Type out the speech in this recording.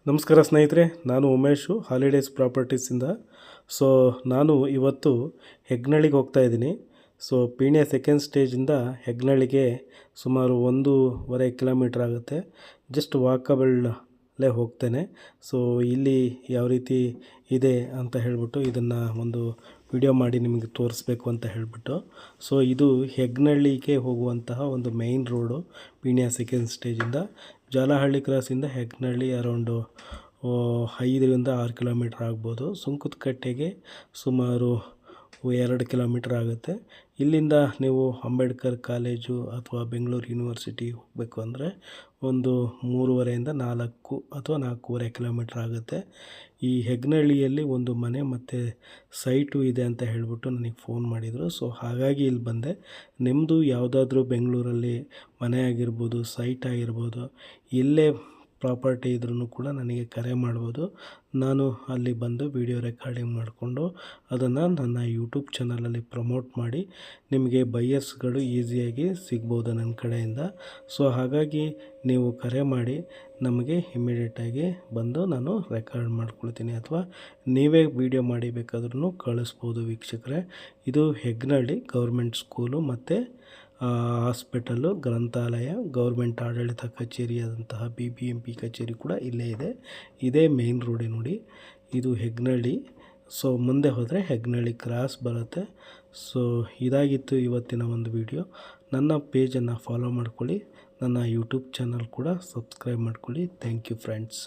ನಮಸ್ಕಾರ ಸ್ನೇಹಿತರೆ, ನಾನು ಉಮೇಶು ಹಾಲಿಡೇಸ್ ಪ್ರಾಪರ್ಟೀಸಿಂದ. ಸೊ ನಾನು ಇವತ್ತು ಹೆಗ್ನಳ್ಳಿಗೆ ಹೋಗ್ತಾ ಇದ್ದೀನಿ. ಸೊ ಪೀಣ್ಯ ಸೆಕೆಂಡ್ ಸ್ಟೇಜಿಂದ ಹೆಗ್ನಳ್ಳಿಗೆ ಸುಮಾರು 1.5 ಕಿಲೋಮೀಟ್ರ್ ಆಗುತ್ತೆ. ಜಸ್ಟ್ ವಾಕಬಲ್ಲೇ ಹೋಗ್ತೇನೆ. ಸೊ ಇಲ್ಲಿ ಯಾವ ರೀತಿ ಇದೆ ಅಂತ ಹೇಳಿಬಿಟ್ಟು ಇದನ್ನು ಒಂದು ವಿಡಿಯೋ ಮಾಡಿ ನಿಮಗೆ ತೋರಿಸ್ಬೇಕು ಅಂತ ಹೇಳಿಬಿಟ್ಟು. ಸೊ ಇದು ಹೆಗ್ನಳ್ಳಿಗೆ ಹೋಗುವಂತಹ ಒಂದು ಮೇಯ್ನ್ ರೋಡು ಪೀಣ್ಯ ಸೆಕೆಂಡ್ ಸ್ಟೇಜಿಂದ. ಜಾಲಹಳ್ಳಿ ಕ್ರಾಸಿಂದ ಹೆಗ್ನಳ್ಳಿ ಅರೌಂಡು 5ರಿಂದ 6 ಕಿಲೋಮೀಟ್ರ್ ಆಗ್ಬೋದು. ಸುಂಕದಕಟ್ಟೆಗೆ ಸುಮಾರು 2 ಕಿಲೋಮೀಟ್ರ್ ಆಗುತ್ತೆ. ಇಲ್ಲಿಂದ ನೀವು ಅಂಬೇಡ್ಕರ್ ಕಾಲೇಜು ಅಥವಾ ಬೆಂಗಳೂರು ಯೂನಿವರ್ಸಿಟಿ ಹೋಗಬೇಕು ಅಂದರೆ ಒಂದು 3.5ರಿಂದ 4 ಅಥವಾ 4.5 ಕಿಲೋಮೀಟ್ರ್ ಆಗುತ್ತೆ. ಈ ಹೆಗ್ನಳ್ಳಿಯಲ್ಲಿ ಒಂದು ಮನೆ ಮತ್ತು ಸೈಟು ಇದೆ ಅಂತ ಹೇಳಿಬಿಟ್ಟು ನನಗೆ ಫೋನ್ ಮಾಡಿದರು. ಸೊ ಹಾಗಾಗಿ ಇಲ್ಲಿ ಬಂದೆ. ನಿಮ್ಮದು ಯಾವುದಾದ್ರೂ ಬೆಂಗಳೂರಲ್ಲಿ ಮನೆ ಆಗಿರ್ಬೋದು, ಸೈಟ್ ಆಗಿರ್ಬೋದು, ಎಲ್ಲೇ ಪ್ರಾಪರ್ಟಿ ಇದ್ರೂ ಕೂಡ ನನಗೆ ಕರೆ ಮಾಡ್ಬೋದು. ನಾನು ಅಲ್ಲಿ ಬಂದು ವಿಡಿಯೋ ರೆಕಾರ್ಡಿಂಗ್ ಮಾಡಿಕೊಂಡು ಅದನ್ನು ನನ್ನ ಯೂಟ್ಯೂಬ್ ಚಾನಲಲ್ಲಿ ಪ್ರಮೋಟ್ ಮಾಡಿ ನಿಮಗೆ ಬೈಯರ್ಸ್ಗಳು ಈಸಿಯಾಗಿ ಸಿಗ್ಬೋದು ನನ್ನ ಕಡೆಯಿಂದ. ಸೊ ಹಾಗಾಗಿ ನೀವು ಕರೆ ಮಾಡಿ ನಮಗೆ ಇಮ್ಮಿಡಿಯೇಟಾಗಿ ಬಂದು ನಾನು ರೆಕಾರ್ಡ್ ಮಾಡ್ಕೊಳ್ತೀನಿ, ಅಥವಾ ನೀವೇ ವಿಡಿಯೋ ಮಾಡಿ ಬೇಕಾದ್ರೂ ಕಳಿಸ್ಬೋದು ವೀಕ್ಷಕರೇ. ಇದು ಹೆಗ್ನಳ್ಳಿ ಗೌರ್ಮೆಂಟ್ ಸ್ಕೂಲು ಮತ್ತು ಹಾಸ್ಪಿಟಲ್ಲು, ಗ್ರಂಥಾಲಯ, ಗೌರ್ಮೆಂಟ್ ಆಡಳಿತ ಕಚೇರಿಯಾದಂತಹ BBMP ಕಚೇರಿ ಕೂಡ ಇಲ್ಲೇ ಇದೆ. ಇದೇ ಮೇನ್ ರೋಡಿ ನೋಡಿ, ಇದು ಹೆಗ್ನಳ್ಳಿ. ಸೊ ಮುಂದೆ ಹೋದರೆ ಹೆಗ್ನಳ್ಳಿ ಕ್ರಾಸ್ ಬರುತ್ತೆ. ಸೊ ಇದಾಗಿತ್ತು ಇವತ್ತಿನ ಒಂದು ವಿಡಿಯೋ. ನನ್ನ ಪೇಜನ್ನು ಫಾಲೋ ಮಾಡ್ಕೊಳ್ಳಿ, ನನ್ನ ಯೂಟ್ಯೂಬ್ ಚಾನಲ್ ಕೂಡ ಸಬ್ಸ್ಕ್ರೈಬ್ ಮಾಡ್ಕೊಳ್ಳಿ. Thank you friends.